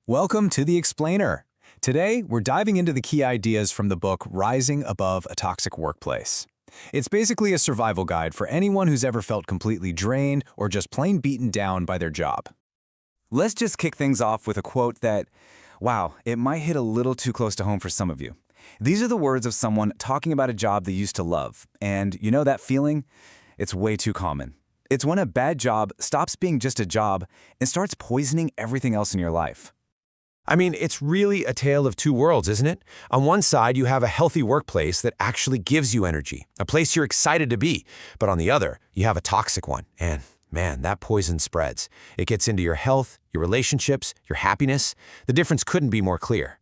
Welcome to The Explainer. Today, we're diving into the key ideas from the book Rising Above a Toxic Workplace. It's basically a survival guide for anyone who's ever felt completely drained or just plain beaten down by their job. Let's just kick things off with a quote that, wow, it might hit a little too close to home for some of you. These are the words of someone talking about a job they used to love. And you know that feeling? It's way too common. It's when a bad job stops being just a job and starts poisoning everything else in your life. I mean, it's really a tale of two worlds, isn't it? On one side, you have a healthy workplace that actually gives you energy, a place you're excited to be. But on the other, you have a toxic one. And man, that poison spreads. It gets into your health, your relationships, your happiness. The difference couldn't be more clear.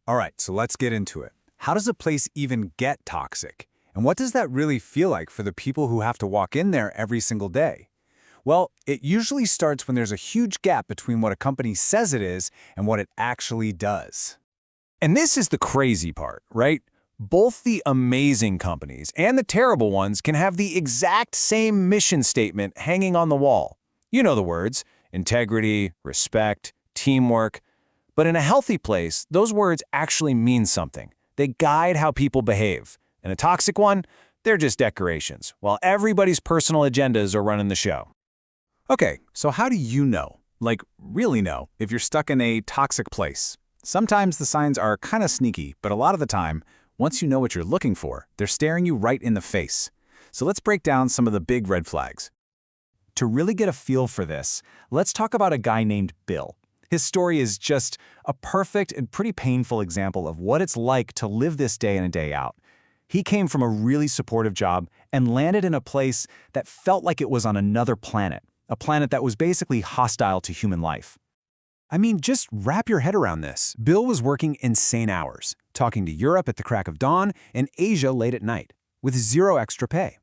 All right, so let's get into it. How does a place even get toxic? And what does that really feel like for the people who have to walk in there every single day? Well, it usually starts when there's a huge gap between what a company says it is and what it actually does. And this is the crazy part, right? Both the amazing companies and the terrible ones can have the exact same mission statement hanging on the wall. You know the words: integrity, respect, teamwork. But in a healthy place, those words actually mean something. They guide how people behave. In a toxic one, they're just decorations, while everybody's personal agendas are running the show. Okay, so how do you know, like really know, if you're stuck in a toxic place? Sometimes the signs are kind of sneaky, but a lot of the time, once you know what you're looking for, they're staring you right in the face. So let's break down some of the big red flags. To really get a feel for this, let's talk about a guy named Bill. His story is just a perfect and pretty painful example of what it's like to live this day in and day out. He came from a really supportive job and landed in a place that felt like it was on another planet. A planet that was basically hostile to human life. I mean, just wrap your head around this. Bill was working insane hours, talking to Europe at the crack of dawn and Asia late at night, with zero extra pay.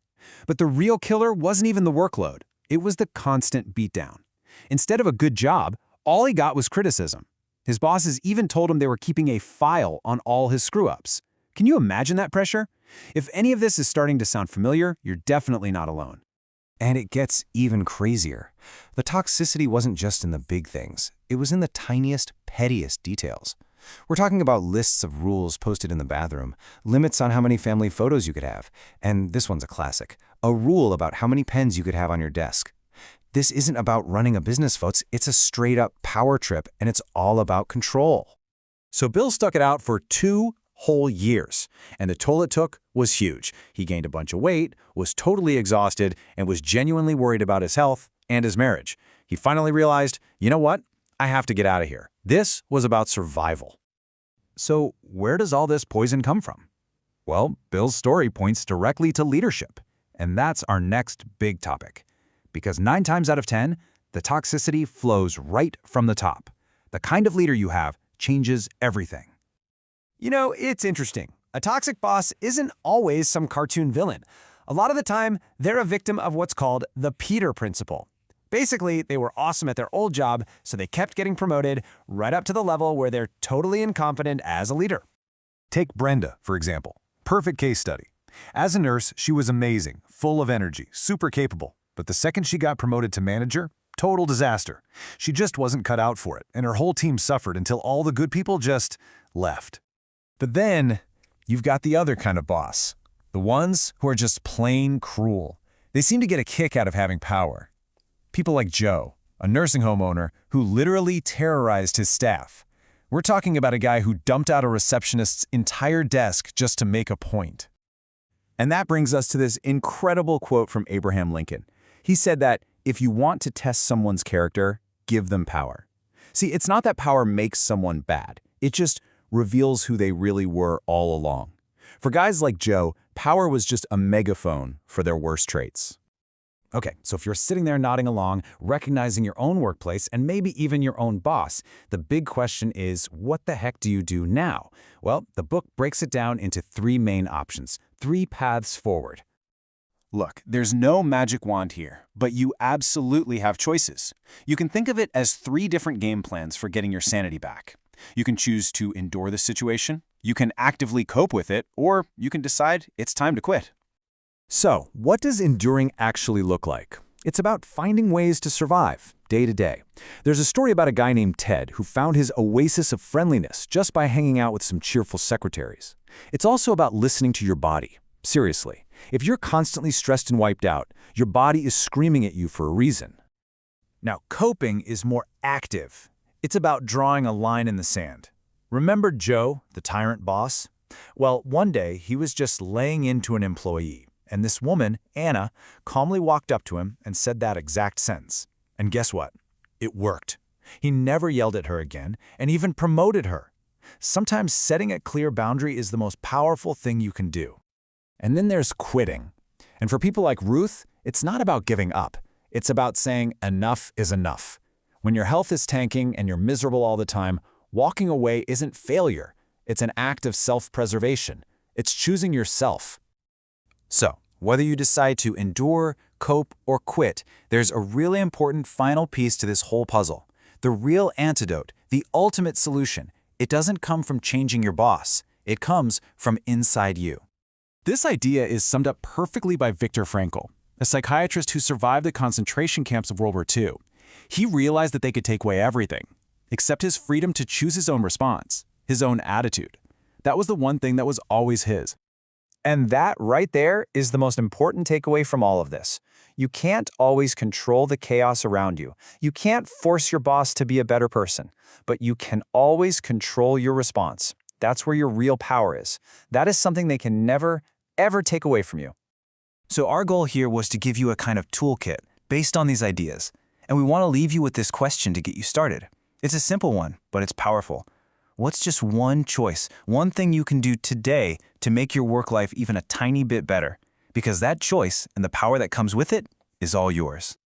But the real killer wasn't even the workload. It was the constant beatdown. Instead of a good job, all he got was criticism. His bosses even told him they were keeping a file on all his screw-ups. Can you imagine that pressure? If any of this is starting to sound familiar, you're definitely not alone. And it gets even crazier. The toxicity wasn't just in the big things. It was in the tiniest, pettiest details. We're talking about lists of rules posted in the bathroom, limits on how many family photos you could have, and this one's a classic, a rule about how many pens you could have on your desk. This isn't about running a business, folks. It's a straight-up power trip, and it's all about control. So Bill stuck it out for 2 whole years, and the toll it took was huge. He gained a bunch of weight, was totally exhausted, and was genuinely worried about his health and his marriage. He finally realized, you know what? I have to get out of here. This was about survival. So where does all this poison come from? Well, Bill's story points directly to leadership, and that's our next big topic. Because 9 times out of 10, the toxicity flows right from the top. The kind of leader you have changes everything. You know, it's interesting. A toxic boss isn't always some cartoon villain. A lot of the time, they're a victim of what's called the Peter principle. Basically, they were awesome at their old job, so they kept getting promoted right up to the level where they're totally incompetent as a leader. Take Brenda, for example. Perfect case study. As a nurse, she was amazing, full of energy, super capable. But the second she got promoted to manager, total disaster. She just wasn't cut out for it, and her whole team suffered until all the good people just left. But then, you've got the other kind of boss. The ones who are just plain cruel. They seem to get a kick out of having power. People like Joe, a nursing home owner who literally terrorized his staff. We're talking about a guy who dumped out a receptionist's entire desk just to make a point. And that brings us to this incredible quote from Abraham Lincoln. He said that, if you want to test someone's character, give them power. See, it's not that power makes someone bad. It just reveals who they really were all along. For guys like Joe, power was just a megaphone for their worst traits. Okay, so if you're sitting there nodding along, recognizing your own workplace and maybe even your own boss, the big question is, what the heck do you do now? Well, the book breaks it down into 3 main options, 3 paths forward. Look, there's no magic wand here, but you absolutely have choices. You can think of it as 3 different game plans for getting your sanity back. You can choose to endure the situation, you can actively cope with it, or you can decide it's time to quit. So, what does enduring actually look like? It's about finding ways to survive, day to day. There's a story about a guy named Ted who found his oasis of friendliness just by hanging out with some cheerful secretaries. It's also about listening to your body. Seriously, if you're constantly stressed and wiped out, your body is screaming at you for a reason. Now, coping is more active. It's about drawing a line in the sand. Remember Joe, the tyrant boss? Well, one day he was just laying into an employee, and this woman, Anna, calmly walked up to him and said that exact sentence. And guess what? It worked. He never yelled at her again and even promoted her. Sometimes setting a clear boundary is the most powerful thing you can do. And then there's quitting. And for people like Ruth, it's not about giving up. It's about saying enough is enough. When your health is tanking and you're miserable all the time, walking away isn't failure. It's an act of self-preservation. It's choosing yourself. So, whether you decide to endure, cope, or quit, there's a really important final piece to this whole puzzle. The real antidote, the ultimate solution. It doesn't come from changing your boss. It comes from inside you. This idea is summed up perfectly by Viktor Frankl, a psychiatrist who survived the concentration camps of World War II. He realized that they could take away everything, except his freedom to choose his own response, his own attitude. That was the one thing that was always his. And that right there is the most important takeaway from all of this. You can't always control the chaos around you. You can't force your boss to be a better person, but you can always control your response. That's where your real power is. That is something they can never, ever take away from you. So our goal here was to give you a kind of toolkit based on these ideas. And we want to leave you with this question to get you started. It's a simple one, but it's powerful. What's just one choice, one thing you can do today to make your work life even a tiny bit better? Because that choice and the power that comes with it is all yours.